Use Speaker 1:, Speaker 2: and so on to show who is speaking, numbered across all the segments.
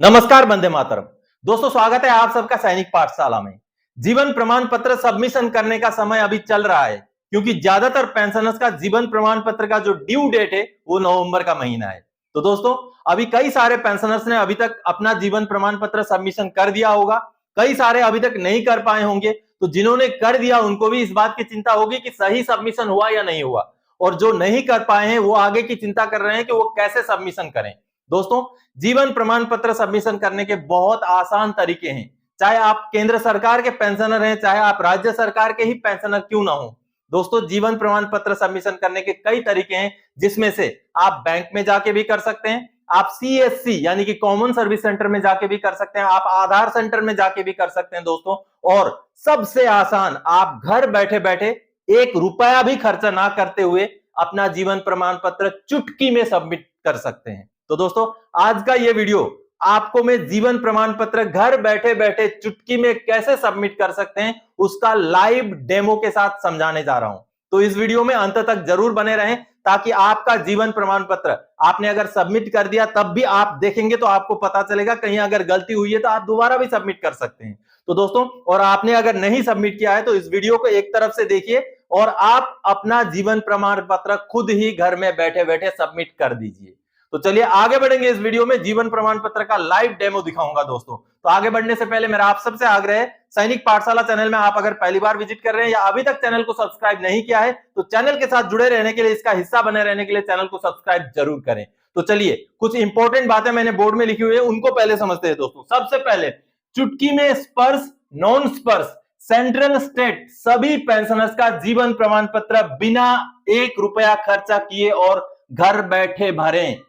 Speaker 1: नमस्कार, वंदे मातरम। दोस्तों, स्वागत है आप सबका सैनिक पाठशाला में। जीवन प्रमाण पत्र सबमिशन करने का समय अभी चल रहा है, क्योंकि ज्यादातर पेंशनर्स का जीवन प्रमाण पत्र का जो ड्यू डेट है वो नवंबर का महीना है। तो दोस्तों, अभी कई सारे पेंशनर्स ने अभी तक अपना जीवन प्रमाण पत्र सबमिशन कर दिया होगा, कई सारे अभी तक नहीं कर पाए होंगे। तो जिन्होंने कर दिया उनको भी इस बात की चिंता होगी कि सही सबमिशन हुआ या नहीं हुआ, और जो नहीं कर पाए हैं वो आगे की चिंता कर रहे हैं कि वो कैसे सबमिशन करें। दोस्तों, जीवन प्रमाण पत्र सबमिशन करने के बहुत आसान तरीके हैं। चाहे आप केंद्र सरकार के पेंशनर हैं, चाहे आप राज्य सरकार के ही पेंशनर क्यों ना हो। दोस्तों, जीवन प्रमाण पत्र सबमिशन करने के कई तरीके हैं, जिसमें से आप बैंक में जाके भी कर सकते हैं, आप सीएससी यानी कि कॉमन सर्विस सेंटर में जाके भी कर सकते हैं, आप आधार सेंटर में जाके भी कर सकते हैं दोस्तों। और सबसे आसान, आप घर बैठे बैठे 1 रुपया भी खर्चा ना करते हुए अपना जीवन प्रमाण पत्र चुटकी में सबमिट कर सकते हैं। तो दोस्तों, आज का ये वीडियो आपको मैं जीवन प्रमाण पत्र घर बैठे बैठे चुटकी में कैसे सबमिट कर सकते हैं उसका लाइव डेमो के साथ समझाने जा रहा हूं। तो इस वीडियो में अंत तक जरूर बने रहें, ताकि आपका जीवन प्रमाण पत्र आपने अगर सबमिट कर दिया तब भी आप देखेंगे तो आपको पता चलेगा, कहीं अगर गलती हुई है तो आप दोबारा भी सबमिट कर सकते हैं। तो दोस्तों, और आपने अगर नहीं सबमिट किया है तो इस वीडियो को एक तरफ से देखिए और आप अपना जीवन प्रमाण पत्र खुद ही घर में बैठे बैठे सबमिट कर दीजिए। तो चलिए आगे बढ़ेंगे। इस वीडियो में जीवन प्रमाण पत्र का लाइव डेमो दिखाऊंगा दोस्तों। तो आगे बढ़ने से पहले मेरा आप सबसे आग्रह है, सैनिक पाठशाला चैनल में आप अगर पहली बार विजिट कर रहे हैं या अभी तक चैनल को सब्सक्राइब नहीं किया है तो चैनल के साथ जुड़े रहने के लिए, इसका हिस्सा बने रहने के लिए चैनल को सब्सक्राइब जरूर करें। तो चलिए, कुछ इंपॉर्टेंट बातें मैंने बोर्ड में लिखी हुई है, उनको पहले समझते हैं दोस्तों। सबसे पहले, चुटकी में स्पर्श, नॉन स्पर्श, सेंट्रल स्टेट सभी पेंशनर्स का जीवन प्रमाण पत्र बिना 1 रुपया खर्चा किए और घर बैठे भरें।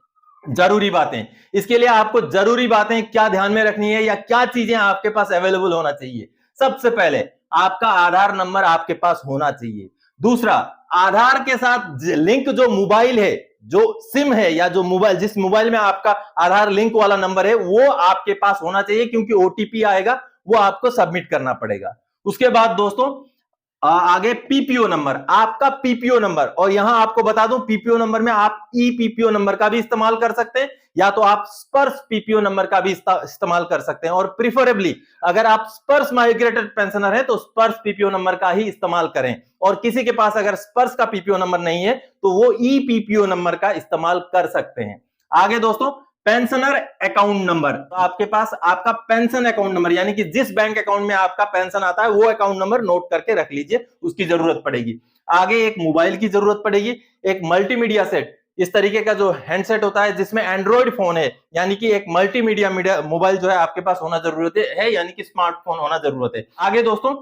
Speaker 1: जरूरी बातें, इसके लिए आपको जरूरी बातें क्या ध्यान में रखनी है या क्या चीजें आपके पास अवेलेबल होना चाहिए। सबसे पहले, आपका आधार नंबर आपके पास होना चाहिए। दूसरा, आधार के साथ लिंक जो मोबाइल है, जो सिम है या जो मोबाइल, जिस मोबाइल में आपका आधार लिंक वाला नंबर है वो आपके पास होना चाहिए, क्योंकि ओटीपी आएगा वो आपको सबमिट करना पड़ेगा। उसके बाद दोस्तों, आगे पीपीओ नंबर, आपका पीपीओ नंबर, और यहां आपको बता दूं पीपीओ नंबर में आप ई पीपीओ नंबर का भी इस्तेमाल कर सकते हैं, या तो आप स्पर्श पीपीओ नंबर का भी इस्तेमाल कर सकते हैं। और प्रिफरेबली अगर आप स्पर्श माइग्रेटेड पेंशनर हैं तो स्पर्श पीपीओ नंबर का ही इस्तेमाल करें, और किसी के पास अगर स्पर्श का पीपीओ नंबर नहीं है तो वो ई पीपीओ नंबर का इस्तेमाल कर सकते हैं। आगे दोस्तों, पेंशनर अकाउंट नंबर, तो आपके पास आपका पेंशन अकाउंट नंबर यानी कि जिस बैंक अकाउंट में आपका पेंशन आता है वो अकाउंट नंबर नोट करके रख लीजिए, उसकी जरूरत पड़ेगी। आगे एक मोबाइल की जरूरत पड़ेगी, एक मल्टीमीडिया सेट, इस तरीके का जो हैंडसेट होता है जिसमें एंड्रॉइड फोन है, यानी कि एक मल्टीमीडिया मोबाइल जो है आपके पास होना जरूरत है, यानी कि स्मार्टफोन होना जरूरत है। आगे दोस्तों,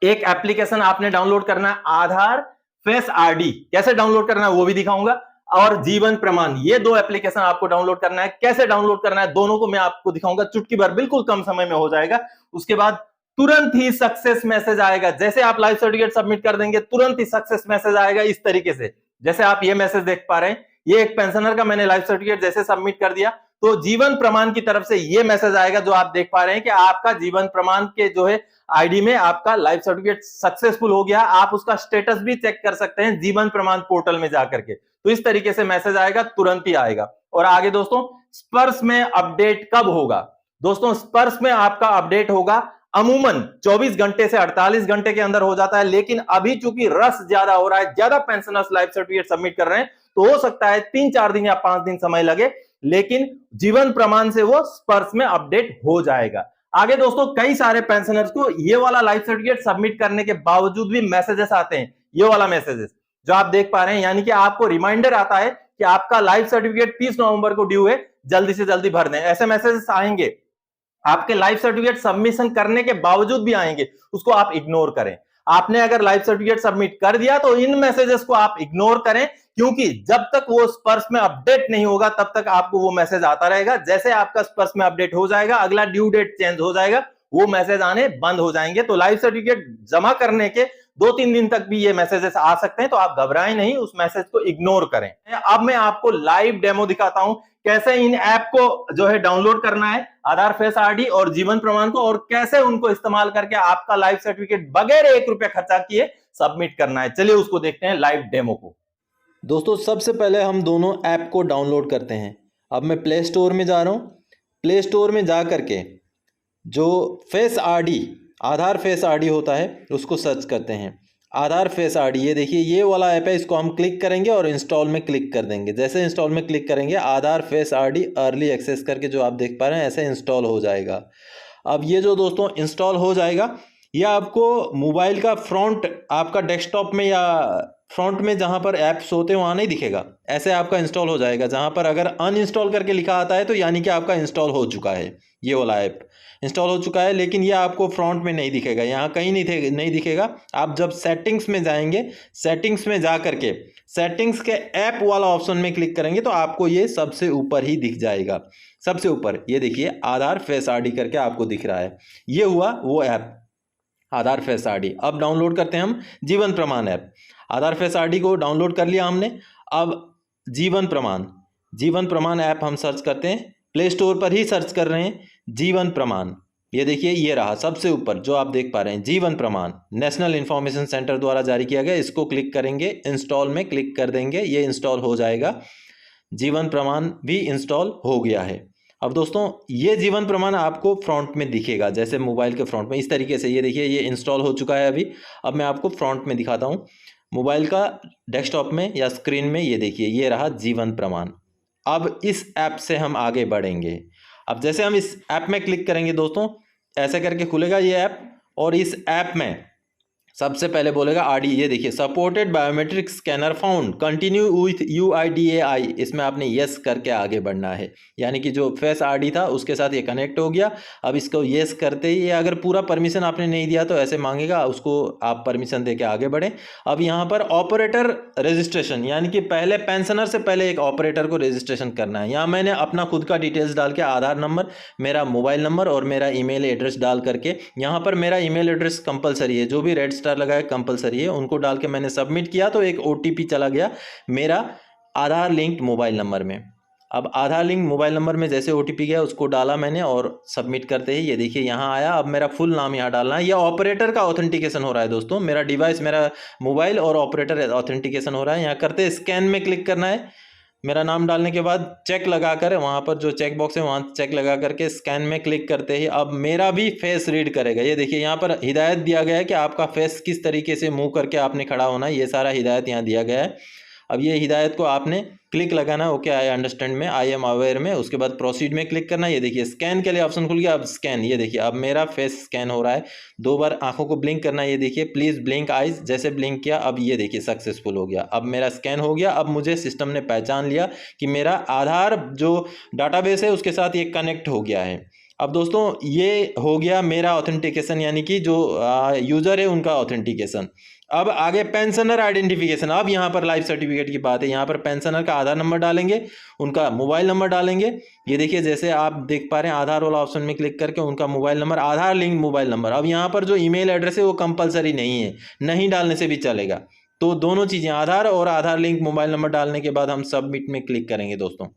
Speaker 1: एक एप्लीकेशन आपने डाउनलोड करना है, आधार फेस आरडी, कैसे डाउनलोड करना है वो भी दिखाऊंगा, और जीवन प्रमाण, ये 2 एप्लीकेशन आपको डाउनलोड करना है। कैसे डाउनलोड करना है दोनों को मैं आपको दिखाऊंगा, चुटकी भर, बिल्कुल कम समय में हो जाएगा। उसके बाद तुरंत ही सक्सेस मैसेज आएगा, जैसे आप लाइफ सर्टिफिकेट सबमिट कर देंगे तुरंत ही सक्सेस मैसेज आएगा इस तरीके से, जैसे आप ये मैसेज देख पा रहे हैं। ये एक पेंशनर का मैंने लाइफ सर्टिफिकेट जैसे सबमिट कर दिया तो जीवन प्रमाण की तरफ से ये मैसेज आएगा, जो आप देख पा रहे हैं कि आपका जीवन प्रमाण के जो है आईडी में आपका लाइफ सर्टिफिकेट सक्सेसफुल हो गया। आप उसका स्टेटस भी चेक कर सकते हैं जीवन प्रमाण पोर्टल में जाकर के। तो इस तरीके से मैसेज आएगा, तुरंत ही आएगा। और आगे दोस्तों, स्पर्श में अपडेट कब होगा? दोस्तों, स्पर्श में आपका अपडेट होगा अमूमन 24 घंटे से 48 घंटे के अंदर हो जाता है, लेकिन अभी चूंकि रश ज्यादा हो रहा है, ज्यादा पेंशनर्स लाइफ सर्टिफिकेट सबमिट कर रहे हैं, तो हो सकता है 3-4 दिन या 5 दिन समय लगे, लेकिन जीवन प्रमाण से वो स्पर्श में अपडेट हो जाएगा। आगे दोस्तों, कई सारे पेंशनर्स को ये वाला लाइफ सर्टिफिकेट सबमिट करने के बावजूद भी मैसेजेस आते हैं, ये वाला मैसेजेस जो आप देख पा रहे हैं, यानी कि आपको रिमाइंडर आता है कि आपका लाइफ सर्टिफिकेट 30 नवंबर को ड्यू है, जल्दी से जल्दी भर दें। ऐसे मैसेजेस आएंगे, आपके लाइफ सर्टिफिकेट सबमिशन करने के बावजूद भी आएंगे, उसको आप इग्नोर करें। आपने अगर लाइफ सर्टिफिकेट सबमिट कर दिया तो इन मैसेजेस को आप इग्नोर करें, क्योंकि जब तक वो स्पर्श में अपडेट नहीं होगा तब तक आपको वो मैसेज आता रहेगा। जैसे आपका स्पर्श में अपडेट हो जाएगा, अगला ड्यू डेट चेंज हो जाएगा, वो मैसेज आने बंद हो जाएंगे। तो लाइफ सर्टिफिकेट जमा करने के 2-3 दिन तक भी ये मैसेजेस आ सकते हैं, तो आप घबराएं नहीं, उस मैसेज को इग्नोर करें। अब मैं आपको लाइव डेमो दिखाता हूं, कैसे इन ऐप को जो है डाउनलोड करना है, आधार फेस आरडी और जीवन प्रमाण को, और कैसे उनको इस्तेमाल करके आपका लाइफ सर्टिफिकेट बगैर 1 रुपया खर्चा किए सबमिट करना है। चलिए उसको देखते हैं, लाइव डेमो को। दोस्तों, सबसे पहले हम दोनों ऐप को डाउनलोड करते हैं। अब मैं प्ले स्टोर में जा रहा हूं, प्ले स्टोर में जा करके जो फेस आईडी, आधार फेस आईडी होता है, उसको सर्च करते हैं। आधार फेस आईडी, ये देखिए ये वाला ऐप है, इसको हम क्लिक करेंगे और इंस्टॉल में क्लिक कर देंगे। जैसे इंस्टॉल में क्लिक करेंगे, आधार फेस आईडी अर्ली एक्सेस करके जो आप देख पा रहे हैं ऐसे इंस्टॉल हो जाएगा। अब ये जो दोस्तों इंस्टॉल हो जाएगा, यह आपको मोबाइल का फ्रंट, आपका डेस्कटॉप में या फ्रंट में जहाँ पर ऐप्स होते हैं वहाँ नहीं दिखेगा, ऐसे आपका इंस्टॉल हो जाएगा। जहाँ पर अगर अनइंस्टॉल करके लिखा आता है तो यानी कि आपका इंस्टॉल हो चुका है, ये वाला ऐप इंस्टॉल हो चुका है। लेकिन ये आपको फ्रंट में नहीं दिखेगा, यहाँ कहीं नहीं दिखेगा। आप जब सेटिंग्स में जाएंगे, सेटिंग्स में जा करके सेटिंग्स के ऐप वाला ऑप्शन में क्लिक करेंगे तो आपको ये सबसे ऊपर ही दिख जाएगा। सबसे ऊपर ये देखिए आधार फेस आईडी करके आपको दिख रहा है, ये हुआ वो ऐप आधार फेस आईडी। अब डाउनलोड करते हैं हम जीवन प्रमाण ऐप। आधार फेस आईडी को डाउनलोड कर लिया हमने। अब जीवन प्रमाण ऐप हम सर्च करते हैं, प्ले स्टोर पर ही सर्च कर रहे हैं जीवन प्रमाण। ये देखिए ये रहा सबसे ऊपर जो आप देख पा रहे हैं, जीवन प्रमाण नेशनल इंफॉर्मेशन सेंटर द्वारा जारी किया गया। इसको क्लिक करेंगे, इंस्टॉल में क्लिक कर देंगे, ये इंस्टॉल हो जाएगा। जीवन प्रमाण भी इंस्टॉल हो गया है। अब दोस्तों ये जीवन प्रमाण आपको फ्रंट में दिखेगा, जैसे मोबाइल के फ्रंट में इस तरीके से। ये देखिए ये इंस्टॉल हो चुका है अभी। अब मैं आपको फ्रंट में दिखाता हूँ, मोबाइल का डेस्कटॉप में या स्क्रीन में। ये देखिए ये रहा जीवन प्रमाण। अब इस ऐप से हम आगे बढ़ेंगे। अब जैसे हम इस ऐप में क्लिक करेंगे दोस्तों, ऐसे करके खुलेगा ये ऐप। और इस ऐप में सबसे पहले बोलेगा आरडी, ये देखिए supported biometric scanner found, continue with UIDAI। इसमें आपने यस करके आगे बढ़ना है, यानी कि जो फेस आरडी था उसके साथ ये कनेक्ट हो गया। अब इसको यस करते ही, अगर पूरा परमिशन आपने नहीं दिया तो ऐसे मांगेगा, उसको आप परमिशन दे के आगे बढ़ें। अब यहाँ पर ऑपरेटर रजिस्ट्रेशन, यानी कि पहले पेंशनर से पहले एक ऑपरेटर को रजिस्ट्रेशन करना है। यहाँ मैंने अपना खुद का डिटेल्स डाल के, आधार नंबर, मेरा मोबाइल नंबर और मेरा ईमेल एड्रेस डाल करके, यहाँ पर मेरा ईमेल एड्रेस कंपलसरी है, जो भी रेड स्टार लगा है कंपलसरी है, उनको डाल के मैंने सबमिट किया तो एक OTP चला गया मेरा आधार लिंक्ड मोबाइल नंबर में। अब आधार लिंक मोबाइल नंबर में जैसे OTP गया उसको डाला मैंने और सबमिट करते ही ये देखिए यहाँ आया। अब मेरा फुल नाम यहाँ डालना है। ये ऑपरेटर का ऑथेंटिकेशन हो रहा है दोस्तों, मेरा डिवाइस, मेरा मोबाइल और ऑपरेटर ऑथेंटिकेशन हो रहा है। यहाँ करते स्कैन में क्लिक करना है। मेरा नाम डालने के बाद चेक लगाकर, वहाँ पर जो चेक बॉक्स है वहाँ चेक लगा करके स्कैन में क्लिक करते ही अब मेरा भी फेस रीड करेगा। ये देखिए यहाँ पर हिदायत दिया गया है कि आपका फेस किस तरीके से मूव करके आपने खड़ा होना है, ये सारा हिदायत यहाँ दिया गया है। अब ये हिदायत को आपने क्लिक लगाना है, ओके आई अंडरस्टैंड में, आई एम अवेयर में। उसके बाद प्रोसीड में क्लिक करना है। ये देखिए स्कैन के लिए ऑप्शन खुल गया। अब स्कैन, ये देखिए अब मेरा फेस स्कैन हो रहा है। 2 बार आंखों को ब्लिंक करना है। ये देखिए प्लीज़ ब्लिंक आइज, जैसे ब्लिंक किया अब ये देखिए सक्सेसफुल हो गया। अब मेरा स्कैन हो गया। अब मुझे सिस्टम ने पहचान लिया कि मेरा आधार जो डाटाबेस है उसके साथ ये कनेक्ट हो गया है। अब दोस्तों ये हो गया मेरा ऑथेंटिकेशन, यानी कि जो यूज़र है उनका ऑथेंटिकेशन। अब आगे पेंशनर आइडेंटिफिकेशन। अब यहाँ पर लाइफ सर्टिफिकेट की बात है। यहाँ पर पेंशनर का आधार नंबर डालेंगे, उनका मोबाइल नंबर डालेंगे। ये देखिए जैसे आप देख पा रहे हैं आधार वाला ऑप्शन में क्लिक करके उनका मोबाइल नंबर, आधार लिंक मोबाइल नंबर। अब यहाँ पर जो ईमेल एड्रेस है वो कंपलसरी नहीं है, नहीं डालने से भी चलेगा। तो दोनों चीज़ें, आधार और आधार लिंक मोबाइल नंबर डालने के बाद हम सबमिट में क्लिक करेंगे दोस्तों।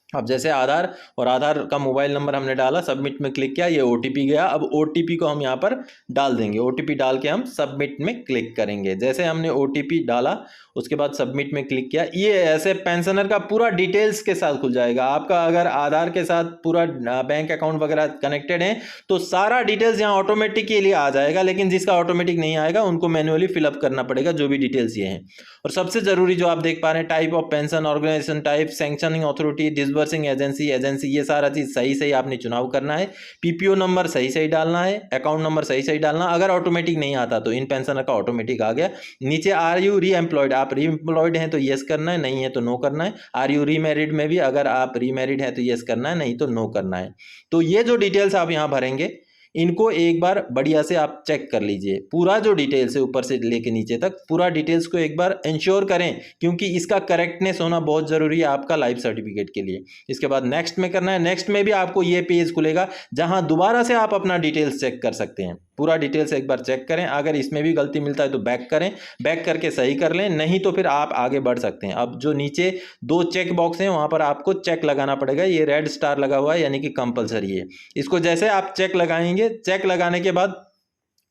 Speaker 1: अब जैसे आधार और आधार का मोबाइल नंबर हमने डाला, सबमिट में क्लिक किया, ये OTP गया। अब OTP को हम यहाँ पर डाल देंगे। OTP डाल के हम सबमिट में क्लिक करेंगे। जैसे हमने OTP डाला उसके बाद सबमिट में क्लिक किया, ये ऐसे पेंशनर का पूरा डिटेल्स के साथ खुल जाएगा। आपका अगर आधार के साथ पूरा बैंक अकाउंट वगैरह कनेक्टेड है तो सारा डिटेल्स यहाँ ऑटोमेटिक के लिए आ जाएगा, लेकिन जिसका ऑटोमेटिक नहीं आएगा उनको मैन्युअली फिलअप करना पड़ेगा जो भी डिटेल्स ये हैं। और सबसे जरूरी जो आप देख पा रहे हैं, type of pension, organisation type, sanctioning authority, disbursing agency, ये सारा चीज सही आपने चुनाव करना है। PPO नंबर सही डालना है, अकाउंट नंबर सही डालना। अगर ऑटोमेटिक नहीं आता तो इन पेंशनर का ऑटोमेटिक आ गया। नीचे आर यू री एम्प्लॉयड, आप री एम्प्लॉयड हैं तो येस करना है, नहीं है तो नो करना है। आर यू रीमैरिड में भी अगर आप रीमैरिड है तो येस करना है, नहीं तो नो करना है। तो ये जो डिटेल्स आप यहाँ भरेंगे इनको एक बार बढ़िया से आप चेक कर लीजिए। पूरा जो डिटेल्स है ऊपर से लेके नीचे तक पूरा डिटेल्स को एक बार इंश्योर करें, क्योंकि इसका करेक्टनेस होना बहुत जरूरी है आपका लाइफ सर्टिफिकेट के लिए। इसके बाद नेक्स्ट में करना है। नेक्स्ट में भी आपको ये पेज खुलेगा जहां दोबारा से आप अपना डिटेल्स चेक कर सकते हैं। पूरा डिटेल्स एक बार चेक करें, अगर इसमें भी गलती मिलता है तो बैक करें, बैक करके सही कर लें, नहीं तो फिर आप आगे बढ़ सकते हैं। अब जो नीचे 2 चेक बॉक्स हैं वहां पर आपको चेक लगाना पड़ेगा। ये रेड स्टार लगा हुआ है यानी कि कंपलसरी है। इसको जैसे आप चेक लगाएंगे, चेक लगाने के बाद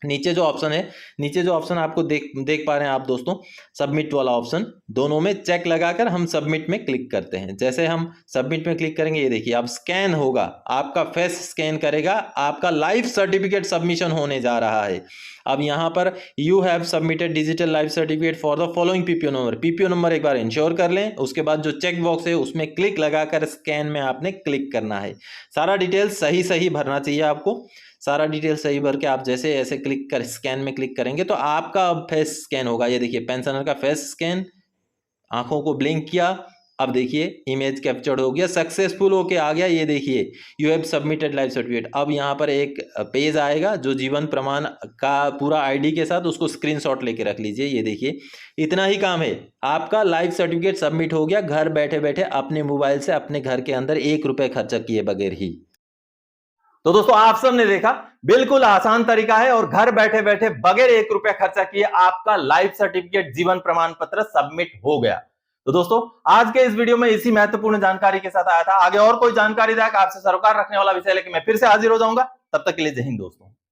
Speaker 1: नीचे जो ऑप्शन आपको देख पा रहे हैं आप दोस्तों, सबमिट वाला ऑप्शन, दोनों में चेक लगाकर हम सबमिट में क्लिक करते हैं। जैसे हम सबमिट में क्लिक करेंगे, ये देखिए अब स्कैन होगा, आपका फेस स्कैन करेगा, आपका लाइफ सर्टिफिकेट सबमिशन होने जा रहा है। अब यहाँ पर you have submitted digital life certificate for the following PPO number एक बार इंश्योर कर लें। उसके बाद जो चेक बॉक्स है उसमें क्लिक लगाकर स्कैन में आपने क्लिक करना है। सारा डिटेल सही भरना चाहिए आपको। सारा डिटेल सही भर के आप जैसे ऐसे क्लिक कर स्कैन में क्लिक करेंगे तो आपका फेस स्कैन होगा। ये देखिए पेंशनर का फेस स्कैन, आंखों को ब्लिंक किया, अब देखिए इमेज कैप्चर्ड हो गया, सक्सेसफुल होके आ गया। ये देखिए you have submitted life certificate. अब यहाँ पर एक पेज आएगा जो जीवन प्रमाण का पूरा आईडी के साथ, उसको स्क्रीनशॉट लेके रख लीजिए। ये देखिए इतना ही काम है, आपका लाइफ सर्टिफिकेट सबमिट हो गया घर बैठे बैठे अपने मोबाइल से, अपने घर के अंदर 1 रुपए खर्चा किए बगैर ही। तो दोस्तों आप सबने देखा, बिल्कुल आसान तरीका है और घर बैठे बैठे बगैर 1 रुपया खर्चा किए आपका लाइफ सर्टिफिकेट जीवन प्रमाण पत्र सबमिट हो गया। तो दोस्तों आज के इस वीडियो में इसी महत्वपूर्ण जानकारी के साथ आया था। आगे और कोई जानकारी आपसे सरोकार रखने वाला विषय लेकर मैं फिर से हाजिर हो जाऊंगा। तब तक के लिए जय हिंद दोस्तों।